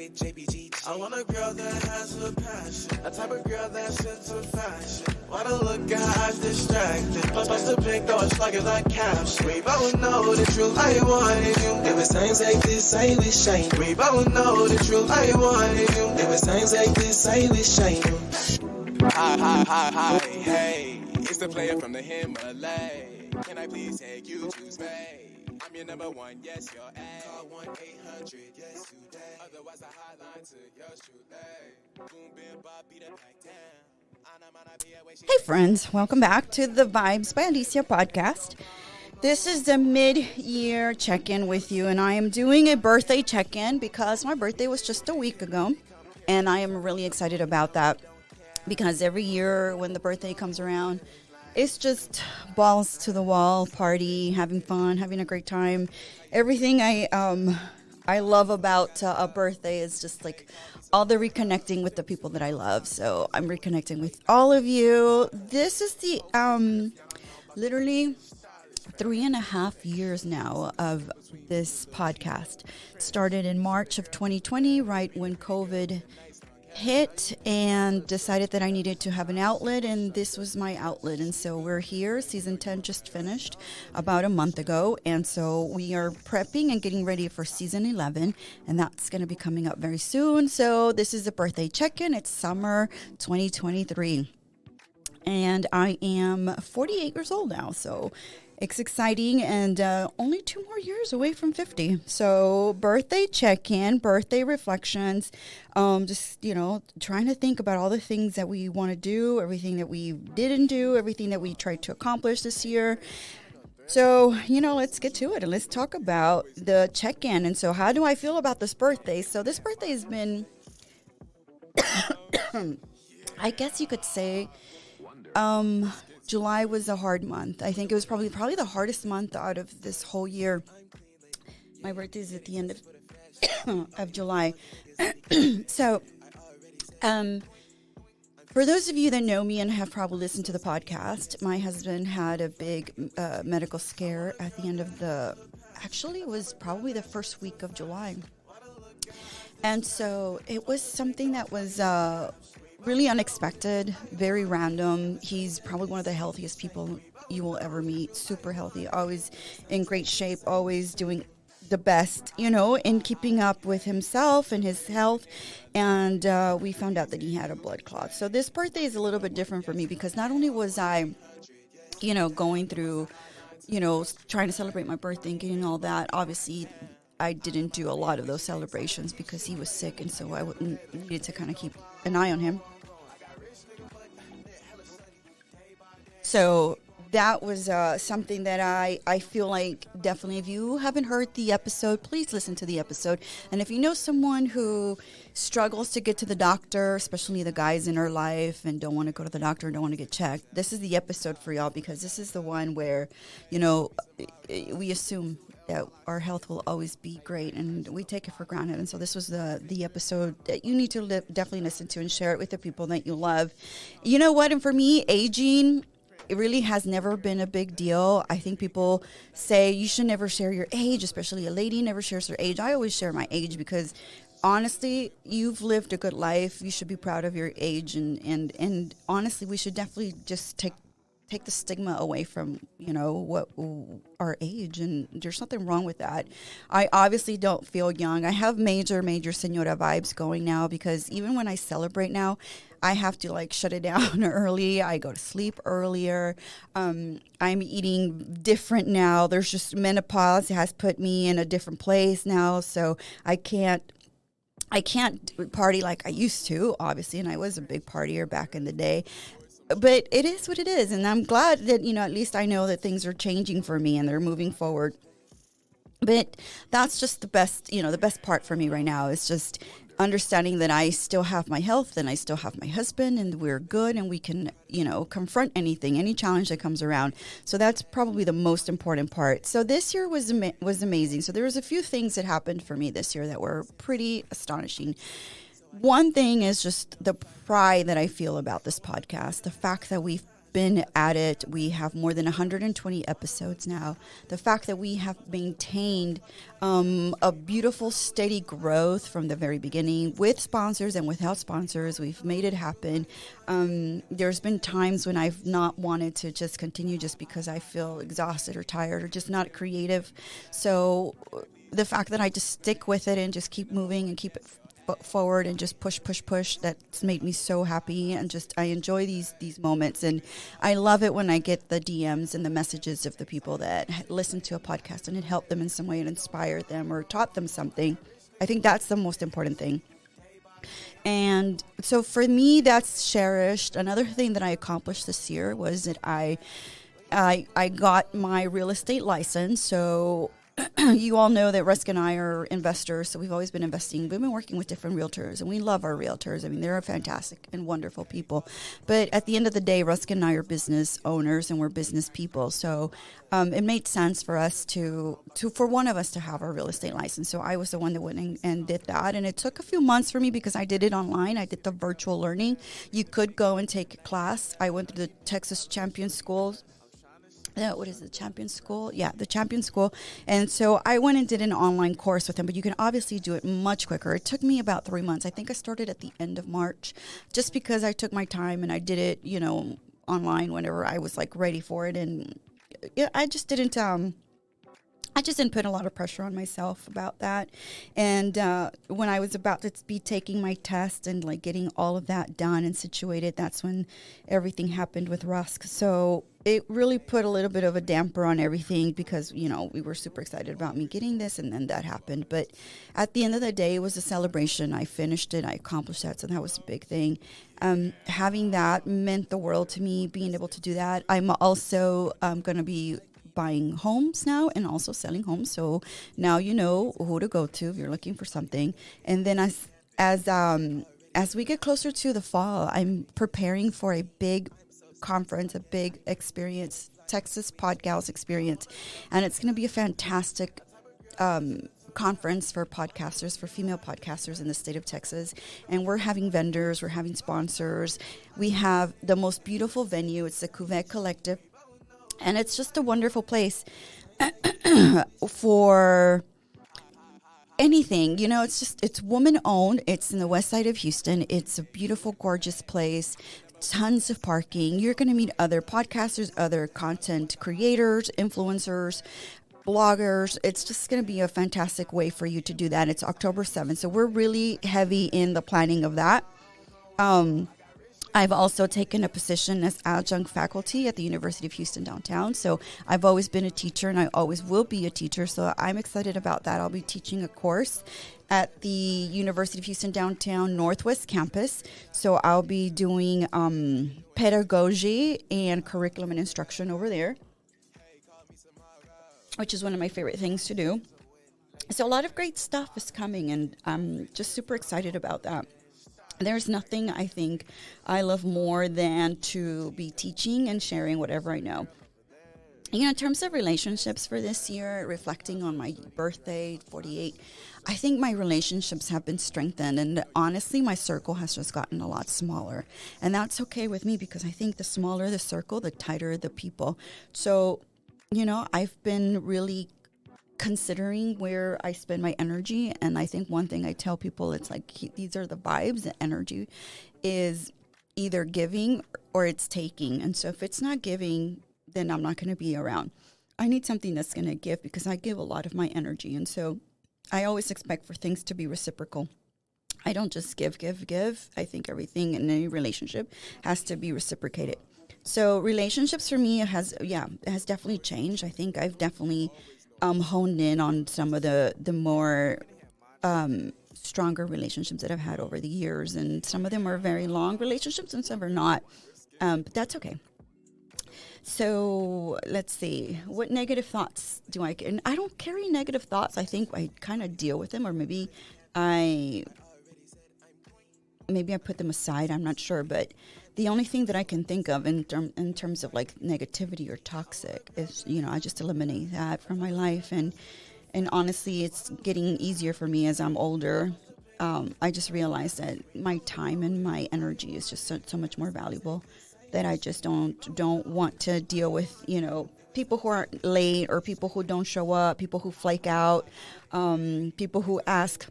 I want a girl that has a passion, a type of girl that's into fashion. Wanna look at her eyes distracted, plus the pink though it's like it's like caption. We both know the truth, I wanted you. There was times like this, I wish I knew. We both know the truth, I wanted you. There was times like this, I wish I knew. Hi, hey, it's the player from the Himalay. Can I please take you to Spain? I'm your number one, yes, you're A. Call 1-800, yes, today. Otherwise, I hotline to your shoot. Boom, bim, bop, beat it back down. Hey friends, welcome back to the Vibes by Alicia podcast. This is the mid-year check-in with you, and I am doing a birthday check-in because my birthday was just a week ago, and I am really excited about that because every year when the birthday comes around, it's just balls to the wall, party, having fun, having a great time. Everything I love about a birthday is just like all the reconnecting with the people that I love. So I'm reconnecting with all of you. This is the literally 3.5 years now of this podcast. It started in March of 2020, right when COVID hit, and decided that I needed to have an outlet, and this was my outlet. And so we're here. Season 10 just finished about a month ago, and so we are prepping and getting ready for season 11, and that's going to be coming up very soon. So this is a birthday check-in. It's summer 2023, and I am 48 years old now, so it's exciting, and only 2 more years away from 50. So birthday check-in, birthday reflections, just, trying to think about all the things that we want to do, everything that we didn't do, everything that we tried to accomplish this year. So, let's get to it, and let's talk about the check-in. And so how do I feel about this birthday? So this birthday has been, I guess you could say, July was a hard month. I think it was probably the hardest month out of this whole year. My birthday is at the end of July. So, for those of you that know me and have probably listened to the podcast, my husband had a big medical scare at the end of it was probably the first week of July. And so it was something that was really unexpected, very random. He's probably one of the healthiest people you will ever meet. Super healthy, always in great shape, always doing the best, in keeping up with himself and his health. And we found out that he had a blood clot. So this birthday is a little bit different for me because not only was I, going through, trying to celebrate my birthday and getting all that, obviously I didn't do a lot of those celebrations because he was sick, and so I needed to kind of keep an eye on him. So that was something that I feel like definitely, if you haven't heard the episode, please listen to the episode. And if you know someone who struggles to get to the doctor, especially the guys in our life, and don't want to go to the doctor and don't want to get checked, this is the episode for y'all, because this is the one where, we assume that our health will always be great, and we take it for granted. And so this was the episode that you need to definitely listen to and share it with the people that you love. You know what? And for me, aging, it really has never been a big deal. I think people say you should never share your age, especially a lady never shares her age. I always share my age because honestly, you've lived a good life. You should be proud of your age, and honestly, we should definitely just take the stigma away from, what our age, and there's nothing wrong with that. I obviously don't feel young. I have major Señora vibes going now, because even when I celebrate now, I have to shut it down early. I go to sleep earlier. I'm eating different now. There's just menopause has put me in a different place now, so I can't party like I used to, obviously, and I was a big partier back in the day. But it is what it is, and I'm glad that, at least I know that things are changing for me and they're moving forward. But that's just the best, the best part for me right now is just understanding that I still have my health and I still have my husband, and we're good, and we can, confront any challenge that comes around. So that's probably the most important part. So this year was amazing. So there was a few things that happened for me this year that were pretty astonishing. One thing is just the pride that I feel about this podcast, the fact that we've been at it. We have more than 120 episodes now. The fact that we have maintained a beautiful, steady growth from the very beginning with sponsors and without sponsors, we've made it happen. There's been times when I've not wanted to just continue just because I feel exhausted or tired or just not creative. So the fact that I just stick with it and just keep moving and keep it forward and just push, that's made me so happy. And just I enjoy these moments, and I love it when I get the DMs and the messages of the people that listen to a podcast and it helped them in some way and inspired them or taught them something. I think that's the most important thing. And so for me, that's cherished. Another thing that I accomplished this year was that I got my real estate license. So you all know that Rusk and I are investors, so we've always been investing. We've been working with different realtors, and we love our realtors. I mean, they're fantastic and wonderful people. But at the end of the day, Rusk and I are business owners, and we're business people. So it made sense for us for one of us to have our real estate license. So I was the one that went and did that. And it took a few months for me because I did it online. I did the virtual learning. You could go and take a class. I went to the Texas Champion School. What is the Champion School? Yeah, the Champion School. And so I went and did an online course with them, but you can obviously do it much quicker. It took me about 3 months. I think I started at the end of March just because I took my time and I did it, online whenever I was like ready for it. And I just didn't put a lot of pressure on myself about that. And when I was about to be taking my test and like getting all of that done and situated, that's when everything happened with Rusk. So it really put a little bit of a damper on everything because, we were super excited about me getting this, and then that happened. But at the end of the day, it was a celebration. I finished it. I accomplished that. So that was a big thing. Having that meant the world to me, being able to do that. I'm also going to be buying homes now and also selling homes. So now you know who to go to if you're looking for something. And then as we get closer to the fall, I'm preparing for a big conference, a big experience, Texas Podgals experience. And it's going to be a fantastic conference for podcasters, for female podcasters in the state of Texas. And we're having vendors, we're having sponsors. We have the most beautiful venue. It's the Cuvette Collective. And it's just a wonderful place for anything. It's woman owned. It's in the west side of Houston. It's a beautiful, gorgeous place. Tons of parking. You're going to meet other podcasters, other content creators, influencers, bloggers. It's just going to be a fantastic way for you to do that. It's October 7th. So we're really heavy in the planning of that. I've also taken a position as adjunct faculty at the University of Houston downtown. So I've always been a teacher and I always will be a teacher. So I'm excited about that. I'll be teaching a course at the University of Houston downtown Northwest campus. So I'll be doing pedagogy and curriculum and instruction over there, which is one of my favorite things to do. So a lot of great stuff is coming, and I'm just super excited about that. There's nothing I think I love more than to be teaching and sharing whatever I know. In terms of relationships for this year, reflecting on my birthday, 48, I think my relationships have been strengthened. And honestly, my circle has just gotten a lot smaller. And that's okay with me because I think the smaller the circle, the tighter the people. So, I've been really considering where I spend my energy. And I think one thing I tell people, it's like, these are the vibes. The energy is either giving or it's taking. And so if it's not giving, then I'm not going to be around. I need something that's going to give because I give a lot of my energy. And so I always expect for things to be reciprocal. I don't just give. I think everything in any relationship has to be reciprocated. So relationships for me has definitely changed. I think I've definitely honed in on some of the more stronger relationships that I've had over the years. And some of them are very long relationships and some are not. But that's okay. So let's see. What negative thoughts do I get? And I don't carry negative thoughts. I think I kind of deal with them, or maybe I put them aside. I'm not sure. But the only thing that I can think of in terms of like negativity or toxic is, I just eliminate that from my life. And honestly, it's getting easier for me as I'm older. I just realized that my time and my energy is just so much more valuable that I just don't want to deal with, people who are late or people who don't show up, people who flake out, people who ask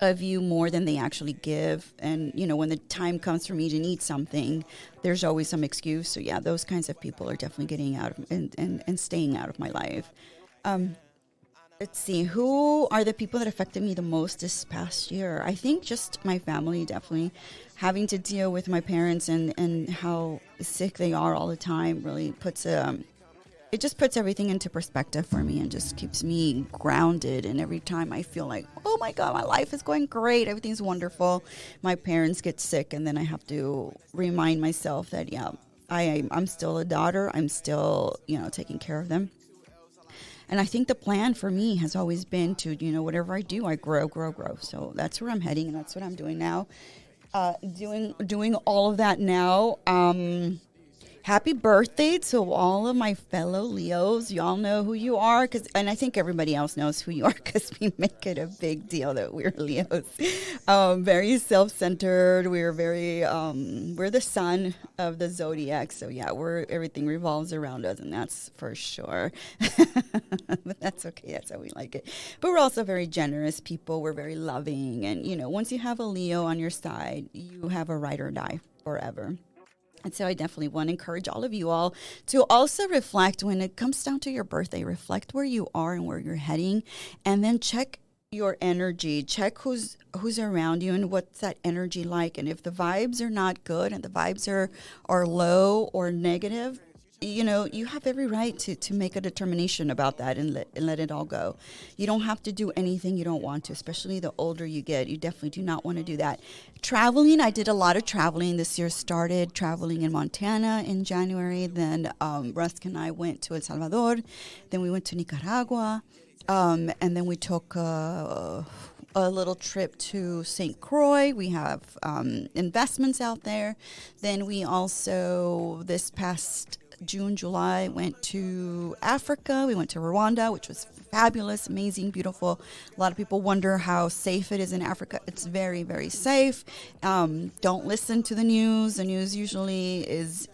of you more than they actually give. And, when the time comes for me to need something, there's always some excuse. So, yeah, those kinds of people are definitely getting out of and staying out of my life. Let's see, who are the people that affected me the most this past year? I think just my family, definitely. Having to deal with my parents and how sick they are all the time really it just puts everything into perspective for me and just keeps me grounded. And every time I feel like, oh my God, my life is going great, everything's wonderful, my parents get sick, and then I have to remind myself that, yeah, I'm still a daughter. I'm still, taking care of them. And I think the plan for me has always been to, whatever I do, I grow. So that's where I'm heading, and that's what I'm doing now. Doing all of that now. Happy birthday to all of my fellow Leos. Y'all know who you are, and I think everybody else knows who you are because we make it a big deal that we're Leos. Very self-centered. We're we're the sun of the zodiac. So yeah, everything revolves around us, and that's for sure. But that's okay. That's how we like it. But we're also very generous people. We're very loving, and once you have a Leo on your side, you have a ride or die forever. And so I definitely want to encourage all of you all to also reflect when it comes down to your birthday. Reflect where you are and where you're heading, and then check your energy. Check who's around you and what's that energy like. And if the vibes are not good and the vibes are low or negative, you have every right to make a determination about that and let it all go. You don't have to do anything you don't want to, especially the older you get. You definitely do not want to do that. Traveling, I did a lot of traveling this year. Started traveling in Montana in January. Then Rusk and I went to El Salvador. Then we went to Nicaragua. And then we took a little trip to St. Croix. We have investments out there. Then we also, this past June, July, went to Africa. We went to Rwanda, which was fabulous, amazing, beautiful. A lot of people wonder how safe it is in Africa. It's very, very safe. Don't listen to the news. The news usually is,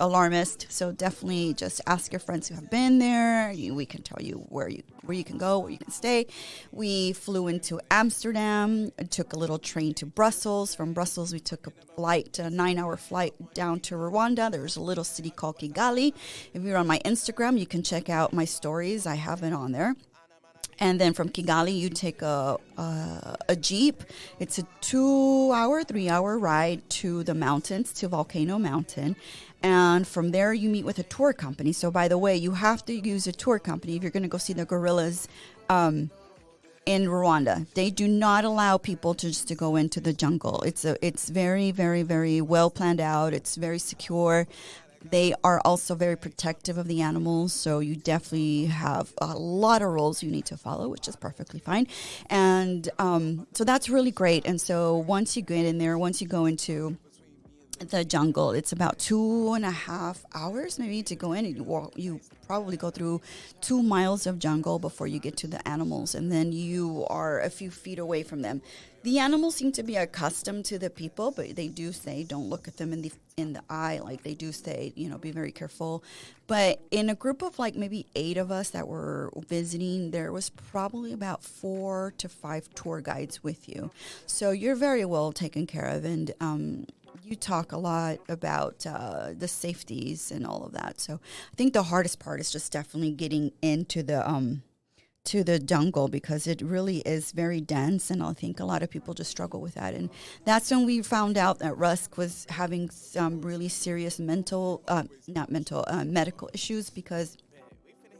alarmist. So definitely just ask your friends who have been there. We can tell you where you can go, where you can stay. We flew into Amsterdam, took a little train to Brussels. From Brussels, we took a 9-hour flight down to Rwanda. There's a little city called Kigali. If you're on my Instagram, you can check out my stories. I have it on there. And then from Kigali, you take a Jeep. It's a 3-hour ride to the mountains, to Volcano Mountain. And from there, you meet with a tour company. So, by the way, you have to use a tour company if you're going to go see the gorillas in Rwanda. They do not allow people to go into the jungle. It's very, very, very well planned out. It's very secure. They are also very protective of the animals, so you definitely have a lot of rules you need to follow, which is perfectly fine. And so that's really great. And so once you get in there, once you go into the jungle, it's about 2.5 hours maybe to go in. You probably go through 2 miles of jungle before you get to the animals, and then you are a few feet away from them. The animals seem to be accustomed to the people, but they do say don't look at them in the eye. Like they do say, be very careful. But in a group of like maybe 8 of us that were visiting, there was probably about 4 to 5 tour guides with you. So you're very well taken care of, and you talk a lot about the safeties and all of that. So I think the hardest part is just definitely getting into the jungle, because it really is very dense, and I think a lot of people just struggle with that. And that's when we found out that Rusk was having some really serious medical issues, because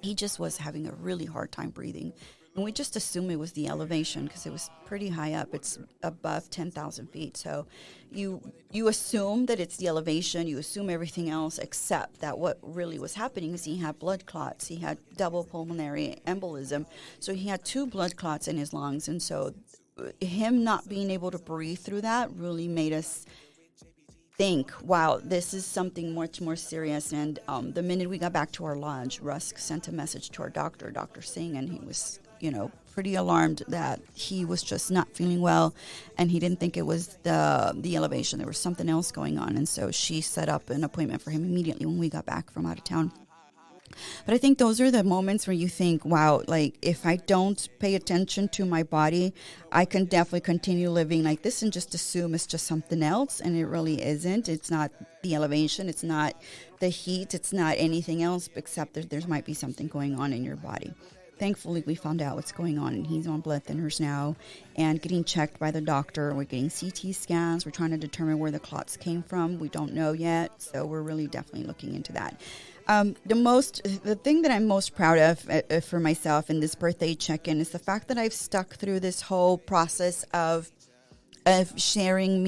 he just was having a really hard time breathing. And we just assumed it was the elevation because it was pretty high up. It's above 10,000 feet. So you assume that it's the elevation. You assume everything else, except that what really was happening is he had blood clots. He had double pulmonary embolism. So he had 2 blood clots in his lungs. And so him not being able to breathe through that really made us think, wow, this is something much more serious. And the minute we got back to our lodge, Rusk sent a message to our doctor, Dr. Singh, and he was pretty alarmed that he was just not feeling well, and he didn't think it was the elevation. There was something else going on, and so she set up an appointment for him immediately when we got back from out of town. But I think those are the moments where you think, wow, like if I don't pay attention to my body, I can definitely continue living like this and just assume it's just something else. And it really isn't. It's not the elevation. It's not the heat. It's not anything else except that there might be something going on in your body. Thankfully, we found out what's going on, and he's on blood thinners now and getting checked by the doctor. We're getting CT scans. We're trying to determine where the clots came from. We don't know yet, so we're really definitely looking into that. The thing that I'm most proud of for myself in this birthday check-in is the fact that I've stuck through this whole process of sharing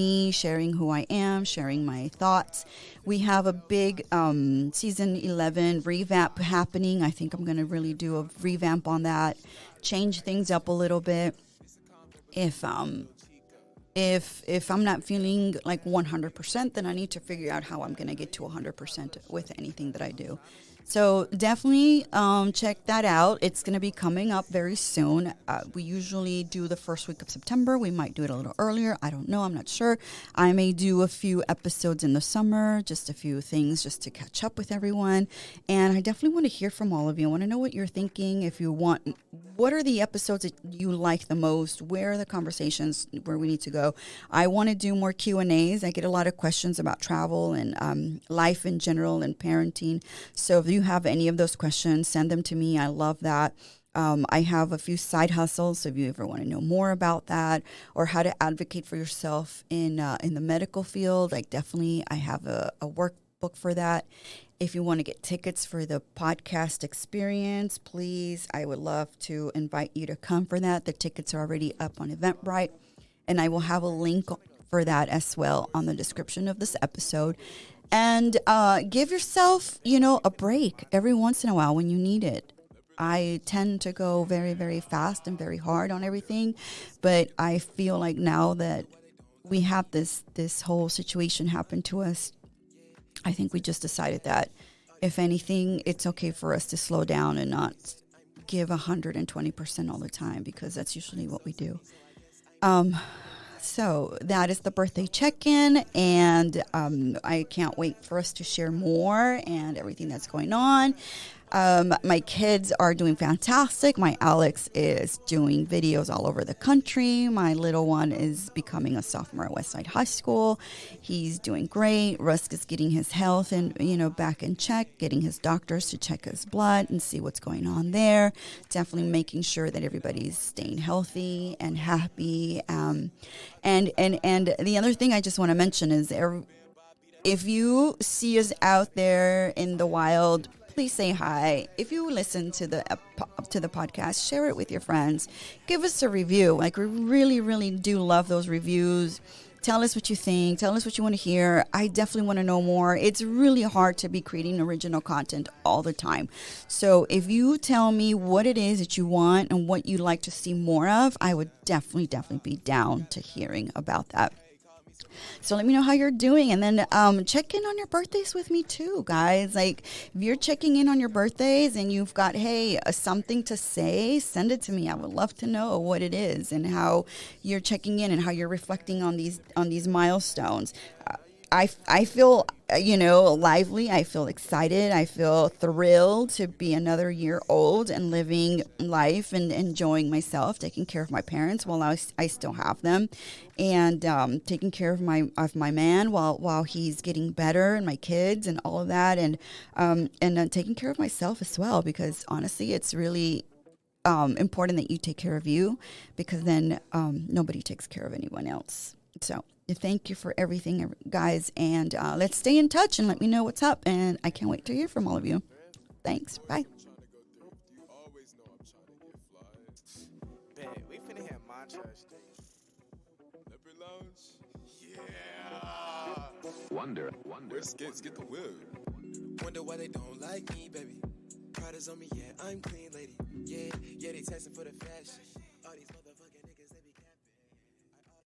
who I am, sharing my thoughts. We have a big season 11 revamp happening. I think I'm going to really do a revamp on that, change things up a little bit. If I'm not feeling like 100%, then I need to figure out how I'm going to get to 100% with anything that I do. So definitely check that out. It's going to be coming up very soon. We usually do the first week of September. We might do it a little earlier. I don't know. I'm not sure. I may do a few episodes in the summer, just a few things just to catch up with everyone. And I definitely want to hear from all of you. I want to know what you're thinking. If you want, what are the episodes that you like the most? Where are the conversations where we need to go? I want to do more Q&As. I get a lot of questions about travel and life in general and parenting. So if you have any of those questions, send them to me. I love that. I have a few side hustles, so if you ever want to know more about that or how to advocate for yourself in the medical field, I have a workbook for that. If you want to get tickets for the podcast experience, please, I would love to invite you to come for that. The tickets are already up on Eventbrite, and I will have a link for that as well on the description of this episode. And give yourself, a break every once in a while when you need it. I tend to go very, very fast and very hard on everything, but I feel like now that we have this whole situation happen to us, I think we just decided that if anything, it's okay for us to slow down and not give 120% all the time, because that's usually what we do. So that is the birthday check-in, and I can't wait for us to share more and everything that's going on. My kids are doing fantastic. My Alex is doing videos all over the country. My little one is becoming a sophomore at Westside High School. He's doing great. Rusk is getting his health and back in check, getting his doctors to check his blood and see what's going on there. Definitely making sure that everybody's staying healthy and happy. And the other thing I just want to mention is if you see us out there in the wild, please say hi. If you listen to the podcast, share it with your friends. Give us a review. Like, we really, really do love those reviews. Tell us what you think. Tell us what you want to hear. I definitely want to know more. It's really hard to be creating original content all the time. So if you tell me what it is that you want and what you'd like to see more of, I would definitely be down to hearing about that. So let me know how you're doing, and then check in on your birthdays with me too, guys. Like, if you're checking in on your birthdays and you've got something to say, send it to me. I would love to know what it is and how you're checking in and how you're reflecting on these milestones. I feel lively. I feel excited. I feel thrilled to be another year old and living life and enjoying myself, taking care of my parents while I still have them, and taking care of my man while he's getting better, and my kids and all of that, and taking care of myself as well, because honestly, it's really important that you take care of you, because then nobody takes care of anyone else. So thank you for everything, guys, and let's stay in touch and let me know what's up, and I can't wait to hear from all of you. Thanks. Bye. We finna have Montrose. Leopard Lounge? Yeah. Wonder. Where's Skits? Get the whip. Wonder why they don't like me, baby. Pride is on me, yeah, I'm clean, lady. Yeah, they testing for the fashion.